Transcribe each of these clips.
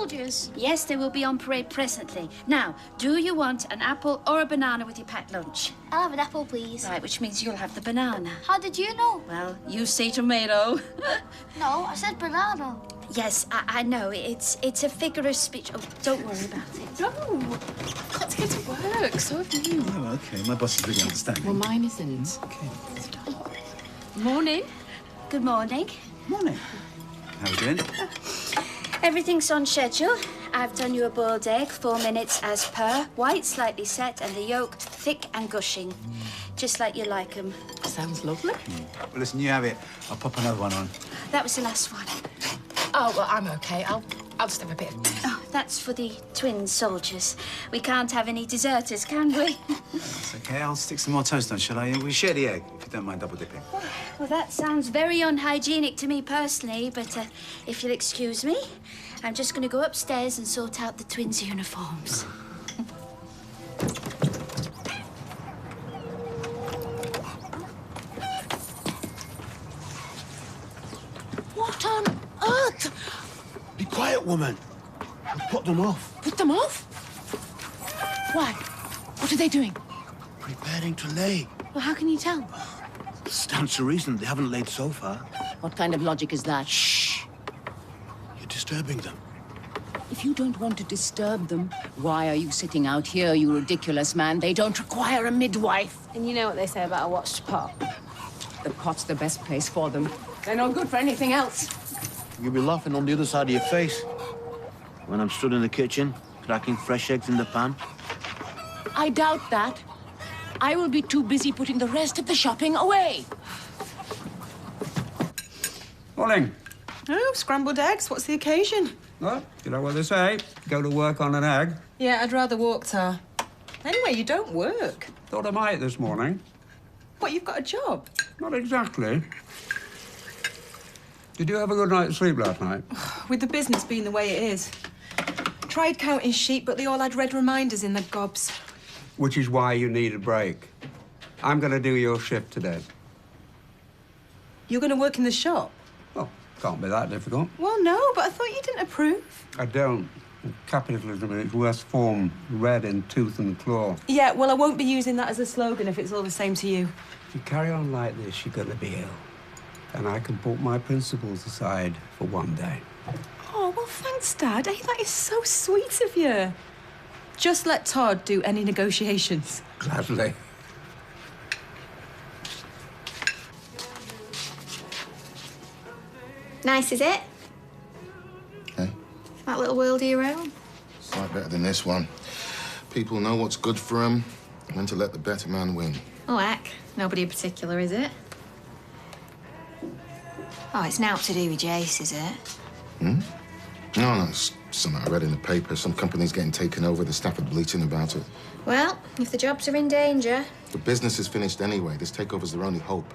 soldiers? Yes, they will be on parade presently. Now, do you want an apple or a banana with your packed lunch? I'll have an apple, please. Right, which means you'll have the banana. How did you know? Well, you say tomato. No, I said banana. Yes, I know. It's a figure of speech. Oh, don't worry about it. No, I've got to get to work. So have you. Oh, okay. My boss is really understanding. Well, mine isn't. Okay. Morning. Good morning. Morning. How are we doing? Everything's on schedule. I've done you a boiled egg, 4 minutes as per. White slightly set and the yolk thick and gushing. Just like you like them. Sounds lovely. Well, listen, you have it. I'll pop another one on. That was the last one. Oh, well, I'm okay. I'll just have a bit. Oh, that's for the twin soldiers. We can't have any deserters, can we? It's okay. I'll stick some more toast on, shall I? We share the egg, if you don't mind double dipping. Well, that sounds very unhygienic to me personally, but if you'll excuse me, I'm just going to go upstairs and sort out the twins' uniforms. What on earth? Be quiet, woman. I'll put them off. Put them off? Why? What are they doing? Preparing to lay. Well, how can you tell? Stands to reason they haven't laid so far. What kind of logic is that? Shh. You're disturbing them. If you don't want to disturb them, why are you sitting out here, you ridiculous man? They don't require a midwife. And you know what they say about a watched pot? The pot's the best place for them. They're not good for anything else. You'll be laughing on the other side of your face. When I'm stood in the kitchen, cracking fresh eggs in the pan. I doubt that. I will be too busy putting the rest of the shopping away. Morning. Oh, scrambled eggs. What's the occasion? Well, you know what they say? Go to work on an egg. Yeah, I'd rather walk, Tar. Anyway, you don't work. Thought I might this morning. What, you've got a job? Not exactly. Did you have a good night's sleep last night? With the business being the way it is. Tried counting sheep, but they all had red reminders in their gobs. Which is why you need a break. I'm going to do your shift today. You're going to work in the shop? Well, can't be that difficult. Well, no, but I thought you didn't approve. I don't. Capitalism in its worst form, red in tooth and claw. Yeah, well, I won't be using that as a slogan if it's all the same to you. If you carry on like this, you're going to be ill. And I can put my principles aside for one day. Oh, well, thanks, Dad. Hey, that is so sweet of you. Just let Todd do any negotiations. Gladly. Nice, is it? Hey, That little world of your own? it's a lot better than this one. People know what's good for them, and when to let the better man win. Oh, heck. Nobody in particular, is it? Oh, it's now to do with Jace, is it? No, it's something I read in the paper. Some company's getting taken over. The staff are bleating about it. Well, if the jobs are in danger... The business is finished anyway. This takeover's their only hope.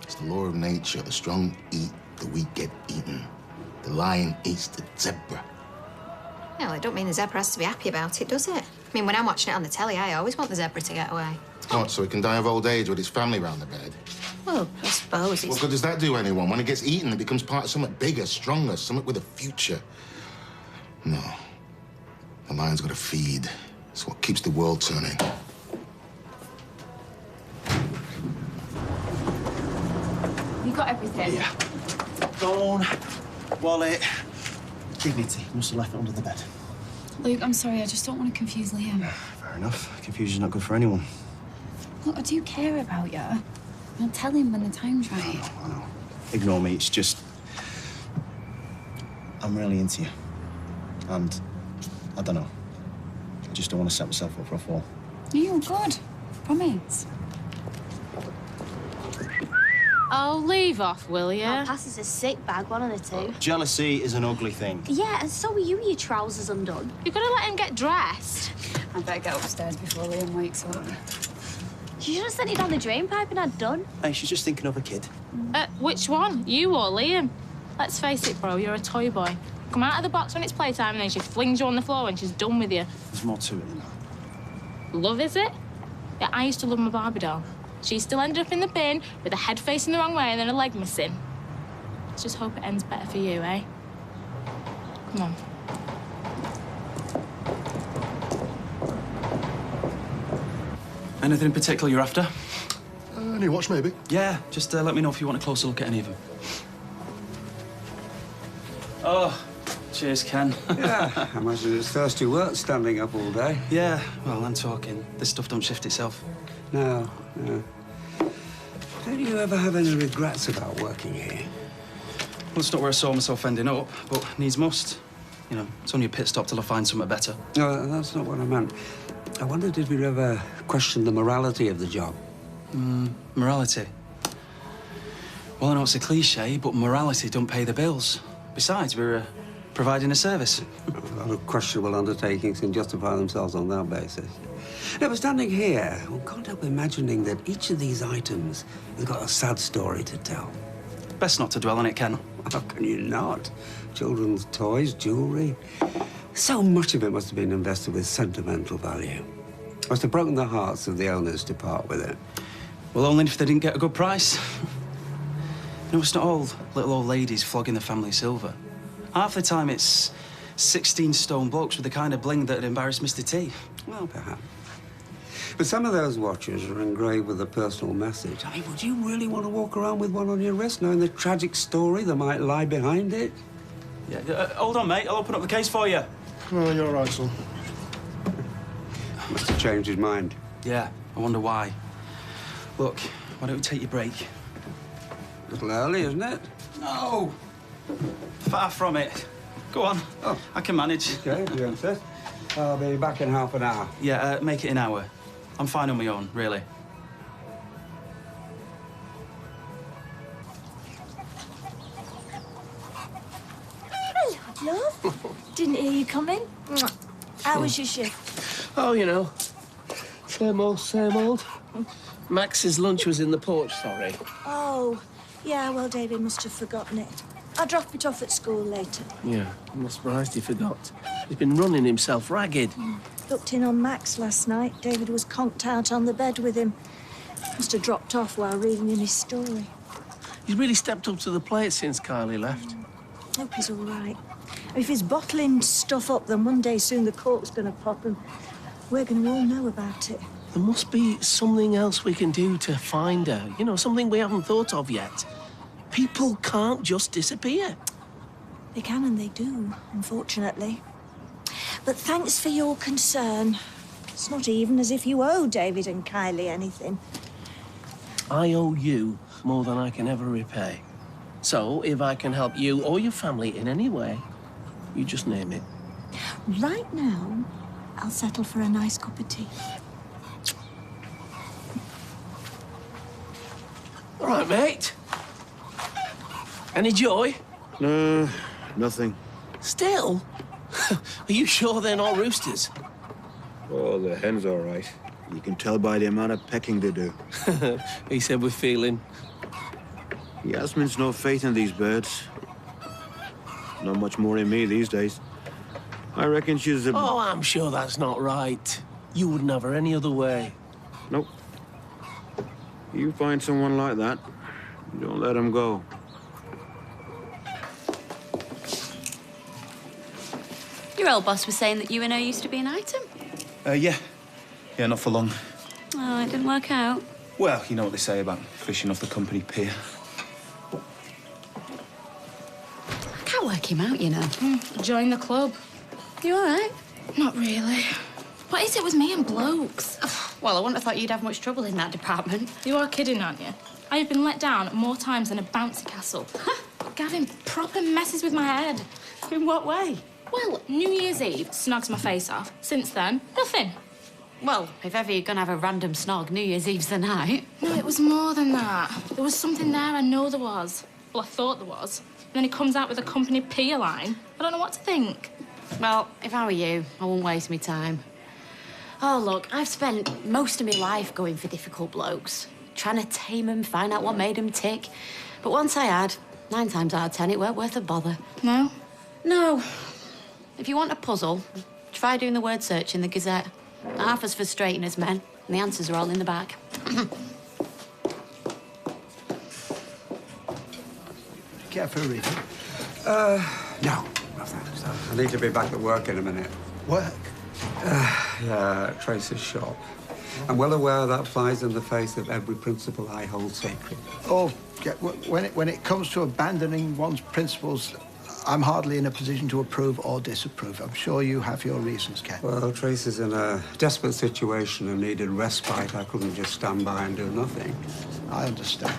It's the law of nature. The strong eat, the weak get eaten. The lion eats the zebra. Well, it don't mean the zebra has to be happy about it, does it? I mean, when I'm watching it on the telly, I always want the zebra to get away. What, so he can die of old age with his family round the bed? Well, I suppose it's... What good does that do anyone? When it gets eaten, it becomes part of something bigger, stronger, something with a future. No. The lion's got to feed. It's what keeps the world turning. You got everything? Yeah. Phone, wallet, dignity. Must have left it under the bed. Luke, I'm sorry, I just don't want to confuse Liam. Fair enough. Confusion's not good for anyone. Look, I do care about you. I'll tell him when the time's right. I know. Ignore me. It's just... I'm really into you. And I don't know. I just don't want to set myself up for a fall. You're good. Promise. Oh, leave off, will you? That passes a sick bag, one of the two. Jealousy is an ugly thing. Yeah, and so are you, your trousers undone. You're gonna let him get dressed? I better get upstairs before Liam wakes up. You should have sent it down the drain pipe and had done. Hey, she's just thinking of a kid. Which one? You or Liam? Let's face it, bro, you're a toy boy. Come out of the box when it's playtime and then she flings you on the floor when she's done with you. There's more to it than that. Love, is it? Yeah, I used to love my Barbie doll. She still ended up in the bin with a head facing the wrong way and then a leg missing. Let's just hope it ends better for you, eh? Come on. Anything in particular you're after? New watch, maybe. Yeah, just let me know if you want a closer look at any of them. Oh, cheers, Ken. Yeah, I imagine it's thirsty work standing up all day. Yeah, well, I'm talking. This stuff don't shift itself. No, no. Don't you ever have any regrets about working here? Well, it's not where I saw myself ending up, but needs must. You know, it's only a pit stop till I find something better. No, that's not what I meant. I wondered, did we ever question the morality of the job? Morality? Well, I know it's a cliche, but morality don't pay the bills. Besides, we're providing a service. A lot of questionable undertakings can justify themselves on that basis. Now, but standing here, I can't help imagining that each of these items has got a sad story to tell. Best not to dwell on it, Ken. How can you not? Children's toys, jewellery. So much of it must have been invested with sentimental value. Must have broken the hearts of the owners to part with it. Well, only if they didn't get a good price. You know, it's not all little old ladies flogging the family silver. Half the time it's 16-stone blokes with the kind of bling that'd embarrass Mr. T. Well, perhaps. But some of those watches are engraved with a personal message. I mean, would you really want to walk around with one on your wrist, knowing the tragic story that might lie behind it? Yeah, hold on, mate. I'll open up the case for you. Oh, you're all right, son. Must have changed his mind. Yeah, I wonder why. Look, why don't we take your break? A little early, isn't it? No! Far from it. Go on. Oh. I can manage. Okay, you insist. I'll be back in half an hour. Yeah, make it an hour. I'm fine on my own, really. Hello, love. Didn't hear you coming. How was your shift? Oh, you know, same old, same old. Max's lunch was in the porch, sorry. Oh, yeah, well, David must have forgotten it. I'll drop it off at school later. Yeah, I'm not surprised he forgot. He's been running himself ragged. Looked in on Max last night. David was conked out on the bed with him. Must have dropped off while reading him his story. He's really stepped up to the plate since Kylie left. Hope he's all right. If he's bottling stuff up, then one day soon the cork's going to pop and we're going to all know about it. There must be something else we can do to find her. You know, something we haven't thought of yet. People can't just disappear. They can and they do, unfortunately. But thanks for your concern. It's not even as if you owe David and Kylie anything. I owe you more than I can ever repay. So, if I can help you or your family in any way, you just name it. Right now, I'll settle for a nice cup of tea. All right, mate. Any joy? No, nothing. Still? Are you sure they're not roosters? Oh, the hen's all right. You can tell by the amount of pecking they do. He said with feeling. Yasmin's no faith in these birds. Not much more in me these days. I reckon she's a... Oh, I'm sure that's not right. You wouldn't have her any other way. Nope. You find someone like that, don't let him go. Your old boss was saying that you and her used to be an item. Yeah. Yeah, not for long. Oh, it didn't work out. Well, you know what they say about fishing off the company pier. I can't work him out, you know. Join the club. You all right? Not really. What is it with me and blokes? Well, I wouldn't have thought you'd have much trouble in that department. You are kidding, aren't you? I have been let down more times than a bouncy castle. Gavin proper messes with my head. In what way? Well, New Year's Eve snogs my face off. Since then, nothing. Well, if ever you're gonna have a random snog, New Year's Eve's the night. No, it was more than that. There was something there, I know there was. Well, I thought there was. And then he comes out with a company pier line. I don't know what to think. Well, if I were you, I wouldn't waste my time. Oh, look, I've spent most of my life going for difficult blokes, trying to tame them, find out what made them tick. But once I had, 9 times out of 10, it weren't worth a bother. No? No. If you want a puzzle, try doing the word search in the Gazette. Half as frustrating as men, and the answers are all in the back. Care for a reading? No, thanks. I need to be back at work in a minute. Work? Yeah, Tracy's shop. I'm well aware that flies in the face of every principle I hold sacred. Oh, yeah, when it comes to abandoning one's principles, I'm hardly in a position to approve or disapprove. I'm sure you have your reasons, Ken. Well, Tracy's in a desperate situation and needed respite. I couldn't just stand by and do nothing. I understand.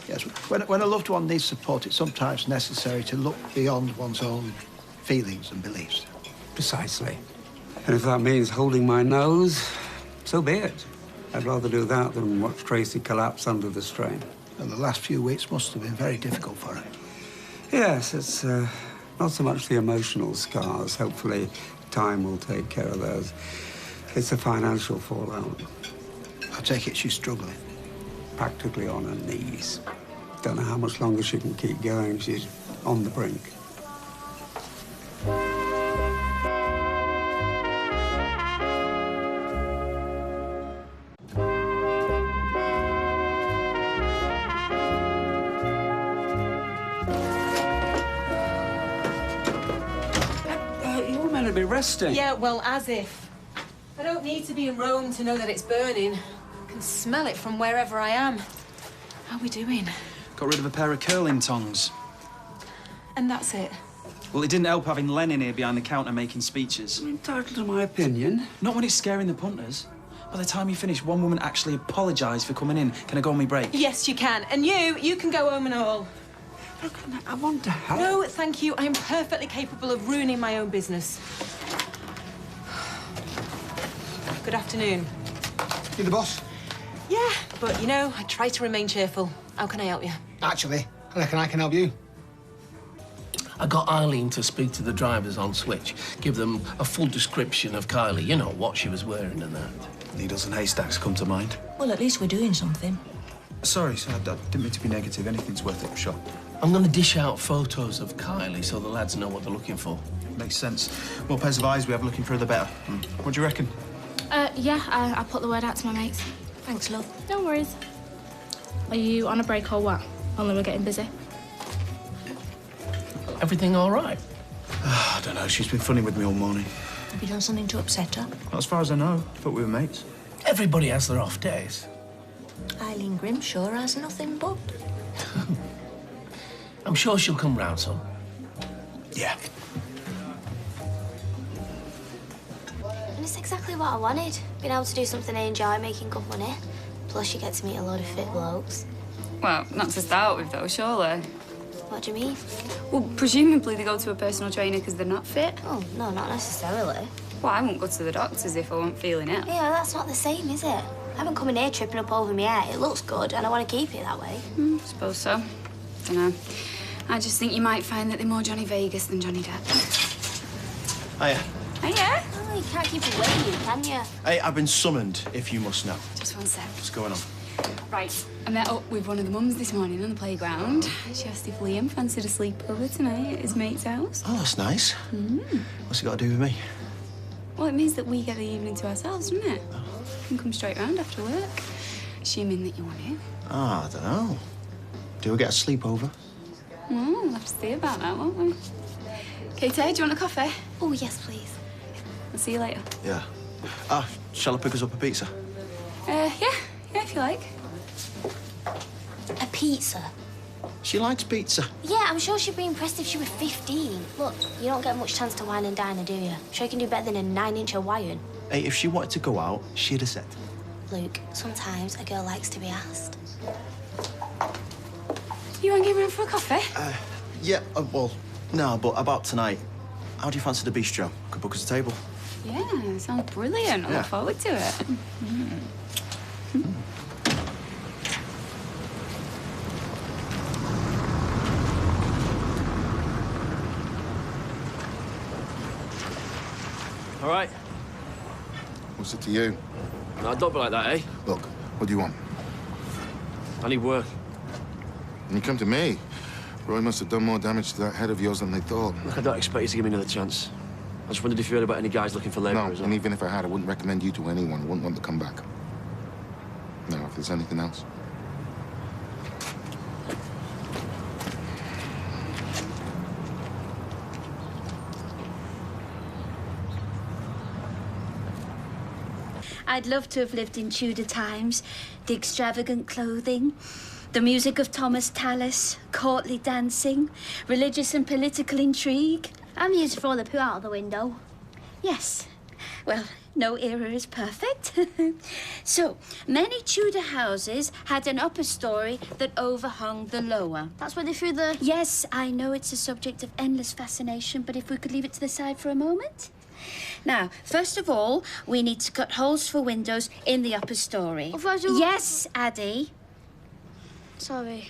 Yes, when a loved one needs support, it's sometimes necessary to look beyond one's own feelings and beliefs. Precisely. And if that means holding my nose, so be it. I'd rather do that than watch Tracy collapse under the strain. And the last few weeks must have been very difficult for her. Yes, it's not so much the emotional scars. Hopefully, time will take care of those. It's a financial fallout. I take it she's struggling. Practically on her knees. Don't know how much longer she can keep going. She's on the brink. You're meant to be resting. Yeah, well, as if. I don't need to be in Rome to know that it's burning. I can smell it from wherever I am. How are we doing? Got rid of a pair of curling tongs. And that's it. Well, it didn't help having Len in here behind the counter making speeches. I'm entitled to my opinion. Not when it's scaring the punters. By the time you finish, one woman actually apologised for coming in. Can I go on my break? Yes, you can. And you can go home and all. Look, I want to help. No, thank you. I'm perfectly capable of ruining my own business. Good afternoon. You the boss? Yeah, but, you know, I try to remain cheerful. How can I help you? Actually, I reckon I can help you. I got Eileen to speak to the drivers on switch, give them a full description of Kylie, you know, what she was wearing and that. Needles and haystacks come to mind. Well, at least we're doing something. Sorry, sir, I didn't mean to be negative. Anything's worth a shot. I'm going to dish out photos of Kylie so the lads know what they're looking for. Makes sense. More pairs of eyes we have looking for her, the better. What do you reckon? Yeah, I'll put the word out to my mates. Thanks, love. No worries. Are you on a break or what? Only we're getting busy. Everything all right? I don't know. She's been funny with me all morning. Have you done something to upset her? Not as far as I know. Thought we were mates. Everybody has their off days. Eileen Grimshaw has nothing but. I'm sure she'll come round some. Yeah. And it's exactly what I wanted. Being able to do something I enjoy, making good money. Plus, you get to meet a load of fit blokes. Well, not to start with, though, surely. What do you mean? Well, presumably they go to a personal trainer because they're not fit. Oh, no, not necessarily. Well, I won't go to the doctors if I weren't feeling it. Yeah, that's not the same, is it? I haven't come in here tripping up over my hair. It looks good, and I want to keep it that way. Suppose so. Dunno. I just think you might find that they're more Johnny Vegas than Johnny Depp. Hiya. Hiya. Oh, you can't keep away, can you? Hey, I've been summoned, if you must know. Just one sec. What's going on? Right. I met up with one of the mums this morning on the playground. She asked if Liam fancied a sleepover tonight at his mate's house. Oh, that's nice. What's it got to do with me? Well, it means that we get the evening to ourselves, doesn't it? We can come straight round after work. Assuming that you want it. Ah, I don't know. Do we get a sleepover? We'll have to see about that, won't we? Katie, do you want a coffee? Oh, yes, please. I'll see you later. Yeah. Shall I pick us up a pizza? Yeah, if you like. A pizza? She likes pizza. Yeah, I'm sure she'd be impressed if she were 15. Look, you don't get much chance to wine and dine her, do you? I'm sure you can do better than a 9-inch Hawaiian. Hey, if she wanted to go out, she'd have said. Luke, sometimes a girl likes to be asked. You want to get round for a coffee? Yeah, well, no, but about tonight. How do you fancy the bistro? Could book us a table. Yeah, sounds brilliant. I Yeah. look forward to it. All right? What's it to you? No, don't be like that, eh? Look, what do you want? I need work. And you come to me. Roy must have done more damage to that head of yours than they thought. Look, I don't expect you to give me another chance. I just wondered if you heard about any guys looking for labourers. No, and even if I had, I wouldn't recommend you to anyone. I wouldn't want to come back. Now, if there's anything else. I'd love to have lived in Tudor times. The extravagant clothing, the music of Thomas Tallis, courtly dancing, religious and political intrigue. I'm used to throw the poo out of the window. Yes. Well, no era is perfect. So, many Tudor houses had an upper story that overhung the lower. That's where they threw the... Yes, I know it's a subject of endless fascination, but if we could leave it to the side for a moment. Now, first of all, we need to cut holes for windows in the upper story. Yes, Addie. Sorry.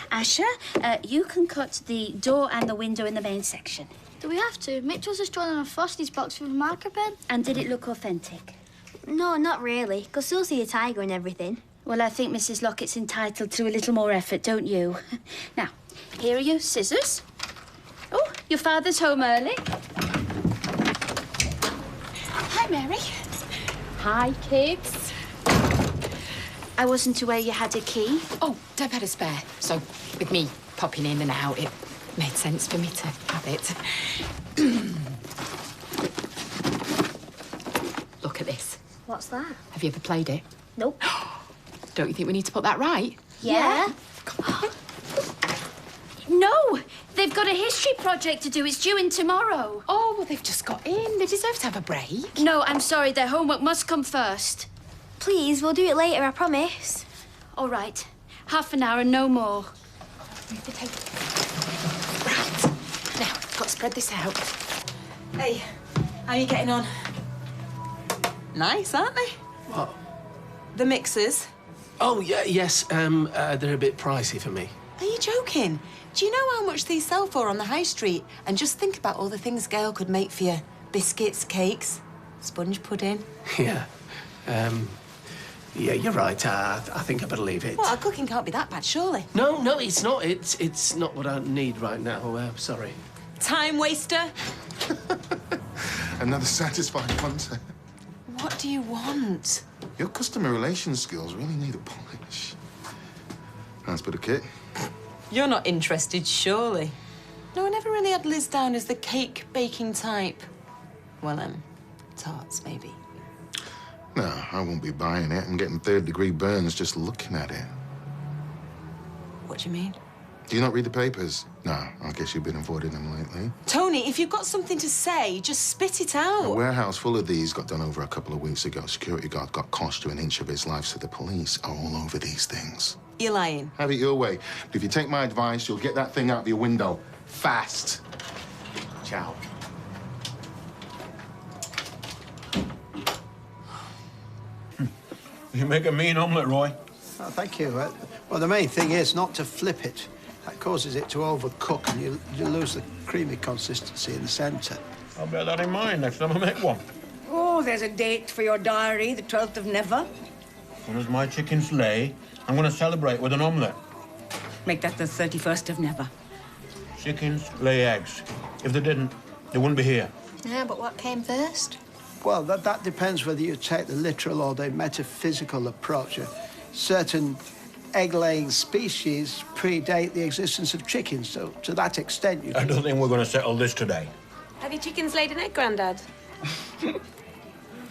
Asher, you can cut the door and the window in the main section. Do we have to? Mitch was just drawing on a Frosty's box with a marker pen. And did it look authentic? No, not really. Because still see a tiger and everything. Well, I think Mrs. Lockett's entitled to a little more effort, don't you? Now, here are your scissors. Oh, your father's home early. Hi, Mary. Hi, kids. I wasn't aware you had a key. Oh, Deb had a spare. So, with me popping in and out, it made sense for me to have it. Look at this. What's that? Have you ever played it? Nope. Don't you think we need to put that right? Yeah. No! They've got a history project to do. It's due in tomorrow. Oh, well, they've just got in. They deserve to have a break. No, I'm sorry. Their homework must come first. Please, we'll do it later, I promise. All right. Half an hour and no more. Move the tape. Right. Now, got to spread this out. Hey, how are you getting on? Nice, aren't they? What? The mixers. Oh, yeah, yes. They're a bit pricey for me. Are you joking? Do you know how much these sell for on the high street? And just think about all the things Gail could make for you. Biscuits, cakes, sponge pudding. Yeah. Yeah, you're right. I think I better leave it. Well, our cooking can't be that bad, surely. No, it's not. It's not what I need right now. Sorry. Time waster. Another satisfying hunter. What do you want? Your customer relations skills really need a polish. Hands for the kit. You're not interested, surely. No, I never really had Liz down as the cake baking type. Well, tarts, maybe. No, I won't be buying it. I'm getting third-degree burns just looking at it. What do you mean? Do you not read the papers? No, I guess you've been avoiding them lately. Tony, if you've got something to say, just spit it out. A warehouse full of these got done over a couple of weeks ago. Security guard got cost to an inch of his life, so the police are all over these things. You're lying. Have it your way. But if you take my advice, you'll get that thing out of your window. Fast. Ciao. You make a mean omelette, Roy. Oh, thank you. Well, the main thing is not to flip it. That causes it to overcook and you lose the creamy consistency in the centre. I'll bear that in mind next time I make one. Oh, there's a date for your diary, the 12th of Never. When as my chickens lay, I'm going to celebrate with an omelette. Make that the 31st of Never. Chickens lay eggs. If they didn't, they wouldn't be here. Yeah, but what came first? Well, that depends whether you take the literal or the metaphysical approach. Certain egg-laying species predate the existence of chickens, so to that extent you I can... don't think we're going to settle this today. Have your chickens laid an egg, Grandad?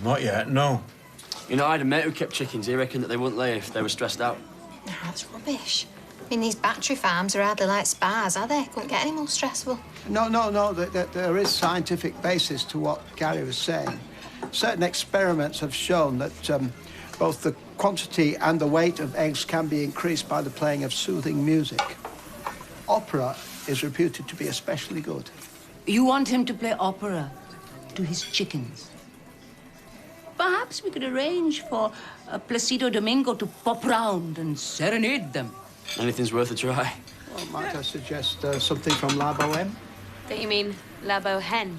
Not yet, no. You know, I had a mate who kept chickens. He reckoned that they wouldn't lay if they were stressed out. No, that's rubbish. I mean, these battery farms are hardly like spas, are they? Couldn't get any more stressful. No. There is scientific basis to what Gary was saying. Certain experiments have shown that both the quantity and the weight of eggs can be increased by the playing of soothing music. Opera is reputed to be especially good. You want him to play opera to his chickens? Perhaps we could arrange for Placido Domingo to pop round and serenade them. Anything's worth a try. Well, might I suggest something from La Boheme? Don't you mean La Boheme?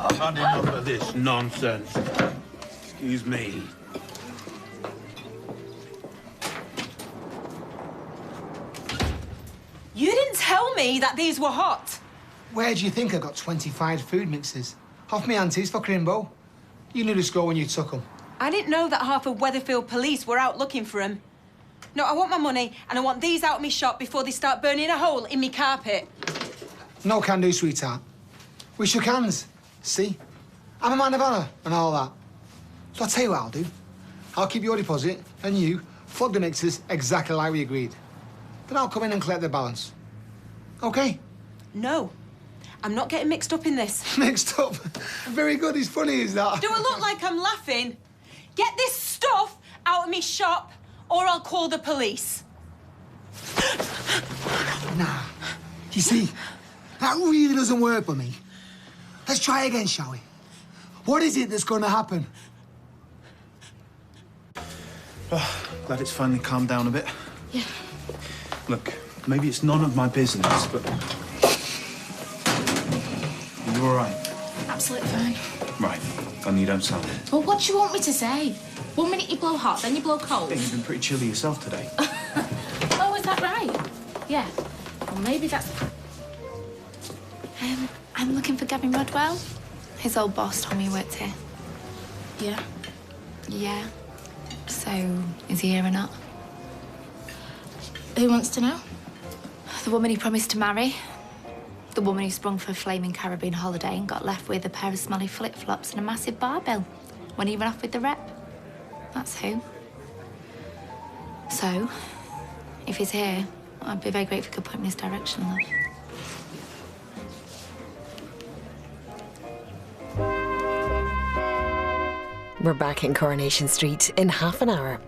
I've had enough of this nonsense. Excuse me. You didn't tell me that these were hot. Where do you think I got 25 food mixes? Half my aunties for Crimbo. You knew the score when you took them. I didn't know that half of Weatherfield police were out looking for him. No, I want my money, and I want these out of my shop before they start burning a hole in me carpet. No can do, sweetheart. We shook hands. See? I'm a man of honour and all that. So I'll tell you what I'll do. I'll keep your deposit, and you flog the mixers exactly like we agreed. Then I'll come in and collect the balance. OK? No. I'm not getting mixed up in this. Mixed up? Very good. He's funny, is that? Do I look like I'm laughing? Get this stuff out of me shop, or I'll call the police. Nah. You see, that really doesn't work for me. Let's try again, shall we? What is it that's going to happen? Oh, glad it's finally calmed down a bit. Yeah. Look, maybe it's none of my business, but... Are you all right? Absolutely fine. Right. Then you don't sound it. Well, what do you want me to say? 1 minute you blow hot, then you blow cold. Yeah, you've been pretty chilly yourself today. Oh, is that right? Yeah. Well, maybe that's... I'm looking for Gavin Rodwell. His old boss told me he worked here. Yeah. Yeah. So, is he here or not? Who wants to know? The woman he promised to marry. The woman who sprung for a flaming Caribbean holiday and got left with a pair of smelly flip-flops and a massive bar bill when he ran off with the rep. That's who. So, if he's here, I'd be very grateful if you could point me in his direction, love. We're back in Coronation Street in half an hour.